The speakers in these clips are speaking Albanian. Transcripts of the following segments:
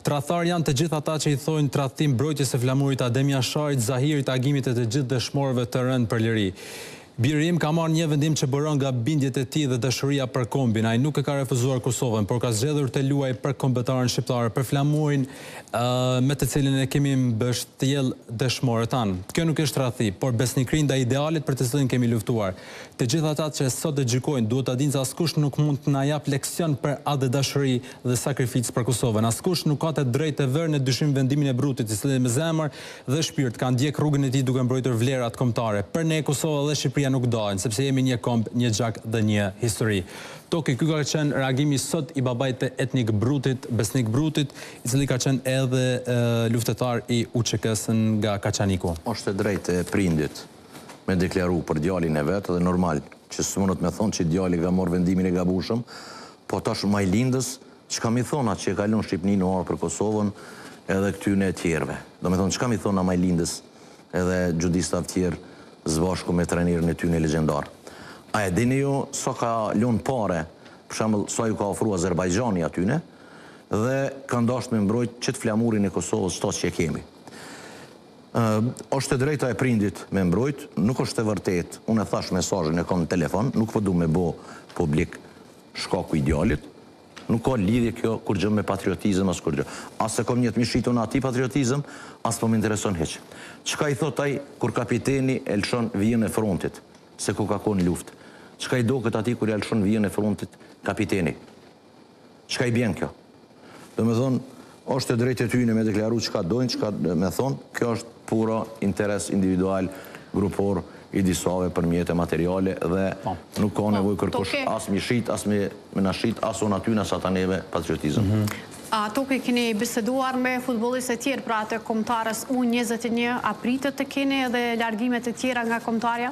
Tradhtar janë të gjithë ata që i thojnë tradhtim mbrojtjes së flamurit Adem Jasharit, Zahirit, Agimit e të gjithë dëshmorëve të rënë për liri. Biri im ka marrë një vendim që bëron nga bindjet e tij dhe dëshuria për kombin. Ai nuk e ka refuzuar Kosovën, por ka zgjedhur të luajë për kombëtarën shqiptar, për flamurin me të cilin e kemi mbështjell dëshmorët tanë. Kjo nuk është tradhti, por besnikëri ndaj idealit për të cilin kemi luftuar. Të gjithë ata që sot e gjykojnë duhet ta dinë se askush nuk mund të na jap leksion për atë dashuri dhe sakrificë për Kosovën. Askush nuk ka të drejtë të vërë në dyshim vendimin e Brutit, i cili me zemër dhe shpirt ka ndjek rrugën e tij duke mbrojtur vlerat kombëtare. Për ne Kosova dhe Shqipëria nuk dohen, sepse jemi një komb, një gjak dhe një histori. Toki, ky ka qenë reagimi sot i babait të etnik Brutit, besnik Brutit, i cili ka qenë edhe luftetar i UÇK-s nga Kaçaniku. Është e drejtë e prindit me deklaru për djalin e vetë dhe normal që s'munët me thonë që djali ka marrë vendimin e gabushëm, po tash majlindës që kam i thona që e kalon Shqipni në orë për Kosovën edhe këtyne e tjerve. Do me thonë që kam i thona majlindës edhe gjudistave tjerë zbashku me trenirën e tyne legjendar. A e dini ju sa ka lënë pare, për shembull sa ju ka ofru Azerbajxhani atyne, dhe kanë dashur me mbrojt çet flamurin e Kosovës çto që kemi. Është e drejta e prindit me mbrojt, nuk është e vërtet. Unë e thash mesazhin e kam në telefon, nuk po du me bo publik shkaku i djalit. Nuk ka lidhje kjo kur gjë me patriotizëm as kur gjë. As se kom një të mishitur në ati patriotizëm, as po më intereson heq. Çka i thot ai kur kapiteni e lëshon vijën e frontit, se ku ka qenë luftë? Çka i doket atij kur ja lëshon vijën e frontit kapiteni? Çka i bjen kjo? Do me thonë, është e drejtë e tyne me deklaru çka dojnë, çka me thonë, kjo është pura interes individual, grupor, i disave për mjete materiale dhe nuk ka nevoj kërkush as mi shit, as me nashit, as unë aty nësë ata neve patriotizëm. Toki, keni biseduar me futbollistë e tjerë pra të kombëtarës U21, a pritet të keni edhe largimet e tjera nga kombëtarja?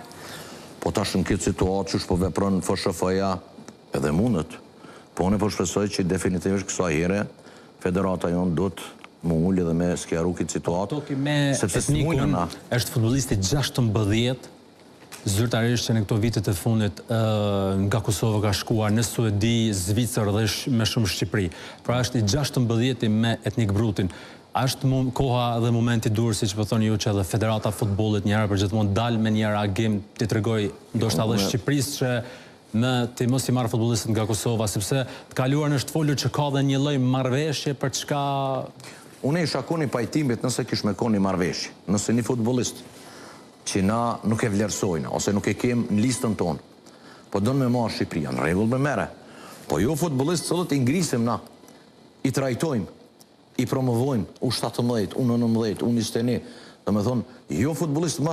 Po tash në këtë situatë që po vepron FSHF-ja edhe mundet, po unë po shpresoj që definitivisht kësaj here federata jonë do të më ullë dhe me skjaru këtë situatë. Toki, me etnikun është futbollisti 16, zyrtarisht që në këto vitet e fundit nga Kosova ka shkuar në Suedi, Zvicër dhe me shumë Shqipëri. Pra është i 16 me etnik Brutin. Është koha dhe momenti dur, si që po thoni ju, që edhe Federata Futbollit njëherë për gjithmonë dalë me një reagim të tregoj ndoshta edhe Shqipërisë që me të mos i marrë futbollistët nga Kosova, sepse të kaluar në është folur që ka dhe një lloj marrëveshje për çka. Unë isha koni pajtimit nëse kish me koni marrëveshje, nëse një futbollist që na nuk e vlerësojnë, ose nuk e kem në listën tonë, po donë me marrë Shqipëria, në rregull me mere. Po jo futbollistë cëllët i ngrisim na, i trajtojmë, i promovojmë, U17, U19, U21, dhe me thonë, jo futbollistë më